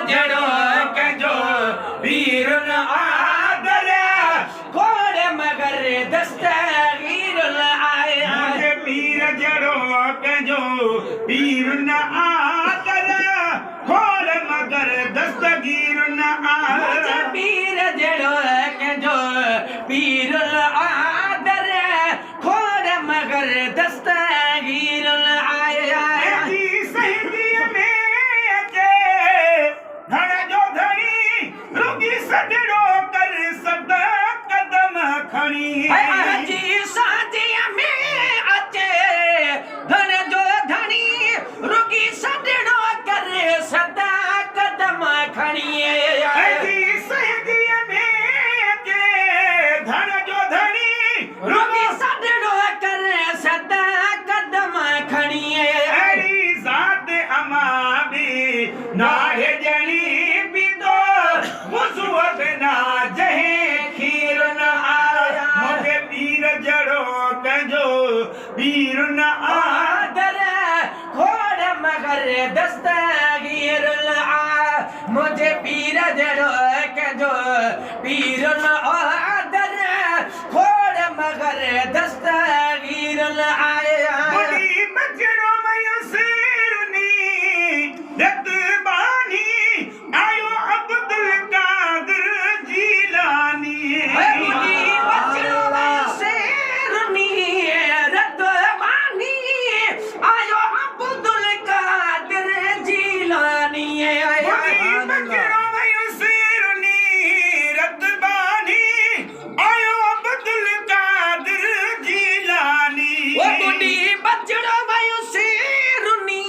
जड़ो कंजो पीर न आदर खोड़ मगर दस्तगीर आया मुझे पीर जड़ो कंजो पीर न आदर खोड़ मगर दस्तगीर न आया पीर जड़ो कंजो पीर आदर खोड़ मगर दस्तगीर आया सजड़ो कर सदा कदम खणी जी शादीअ में अचे धन जो धनी रुगी सजड़ो कर सदा कदम खणी जी सजड़ीअ में अचे धन जो धनी रुगी सजड़ो कर सदा कदम खणी अड़ी ज़ात अमा बि नाहे जणी ना जहे खीर न आया मुझे पीर जड़ो कंजो पीर न आदर खोड़ मगर दस्तगीर मुझे पीर जड़ो कंजो पीर आदर खोड़ मगर दस्तगीर आया बुढ़ी बचड़ो मयूसिरनी रतबानी आयो अब्दुल कादिर जीलानी बुढ़ी बचड़ो मयूसिरनी रतबानी आयो अब्दुल कादिर जीलानी बुढ़ी बचड़ो मयूसिरनी रतबानी आयो अब्दुल कादिर जीलानी बुढ़ी बचड़ो मयूसिरनी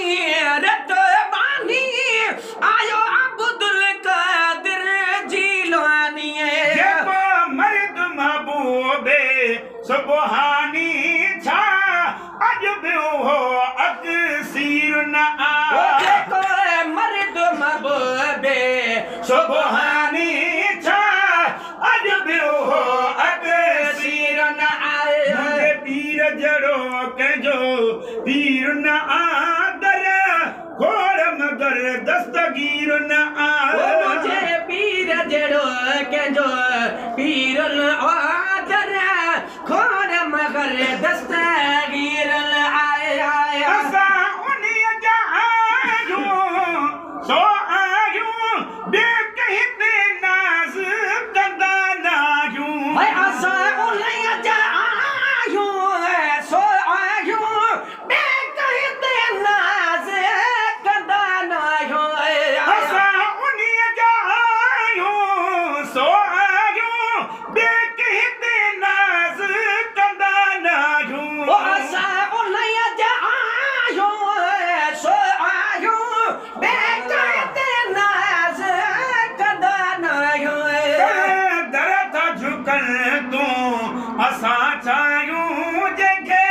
रतबानी आयो अब्दुल कादिर जीलानी जब मर्द महबूबे सुबहानी छा अज भी हो अक्सीर न देखो मर्द महबूबे सुबहानी छा अज भी हो अक्सीर न मुझे पीर जड़ो कंजो पीर न आदर खोड़ मगर दस्तगीर न मुझे पीर जड़ो कंजो पीर आदर खोड़ मगर दस्तगीर आया असा उन्हीं जा आयूं सो आयूं बेकहिते नाज़ कंदा नायूं मैं असा उन्हीं जा आयूं सो आयूं बेकहिते नाज़ कंदा नायूं असा उन्हीं जा आयूं सो आयूं बेकहिते नाज़ कंदा नायूं असा उन्हीं जा आयूं सो आयूं बेकहिते नाज़ कंदा नायूं दर था झुकन तूं असां चाहियूं जंहिंखे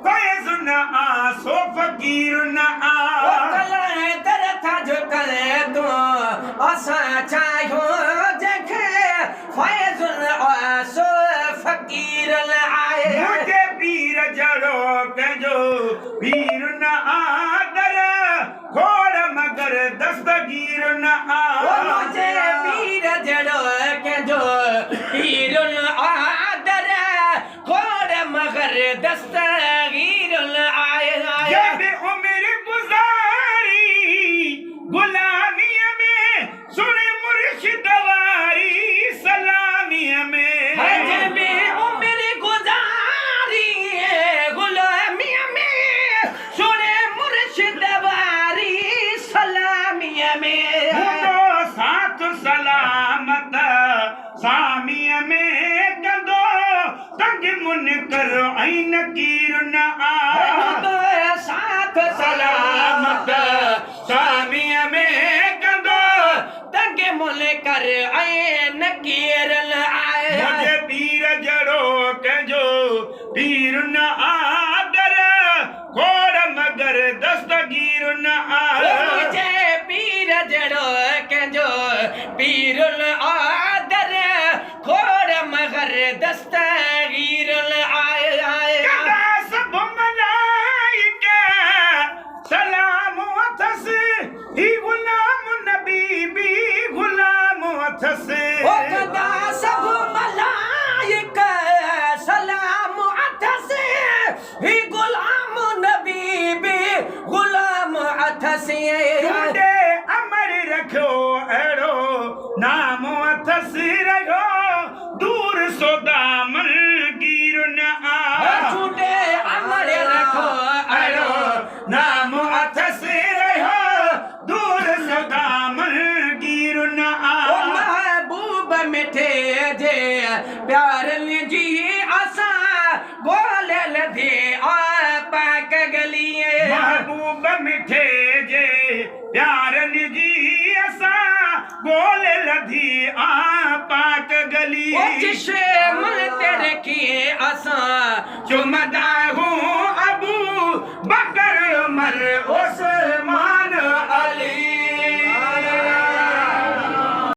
फैज़ न आसो फ़कीर न आ दर था झुकल तूं असां चाहियूं जंहिंखे फैज़ आसो फ़कीर आए मुझे पीर जड़ो कंजो पीर न आदर खोड़ मगर दस्तगीर न मुझे पीर जड़ो कंजो पीर आदर खोड़ मगर दस्तगीर आए जब उम्र गुजारी गुलामी में सुने मुर्शिद वारी सलामी में जब उम्र गुजारी गुलामी में सुने मुर्शिद वारी सलामी में साथ सलामत सामी में कंदो तंग मुन करो ऐं नकीर न आ साथ सलामत सामी में कंदो तंग मुन कर ऐं नकीर आए मुझे पीर जड़ो कंजो पीर न आदर खोड़ मगर दस्तगीर न मुझे पीर जड़ो कंजो पीर आदर खोड़ मगर दस्तगीर आए सब मलाइका सलाम अथस ही गुलाम नबी बि रखो अड़ो नाम अथसि रहो दूर सो दामन गिर न आ झूठे अमर रखो अड़ो नाम अथसि रहो दूर सो दामन गिर न ओ आ महबूब मिठे जे प्यारन जी असां ॻोल्हे लधे आ पाक गलीअ महबूब मिठे जे प्यारन जी असां गोल लधी आ पाक गली ओ जिशे मन ते रखिए असां चुमदा हूं अबू बकर उमर उस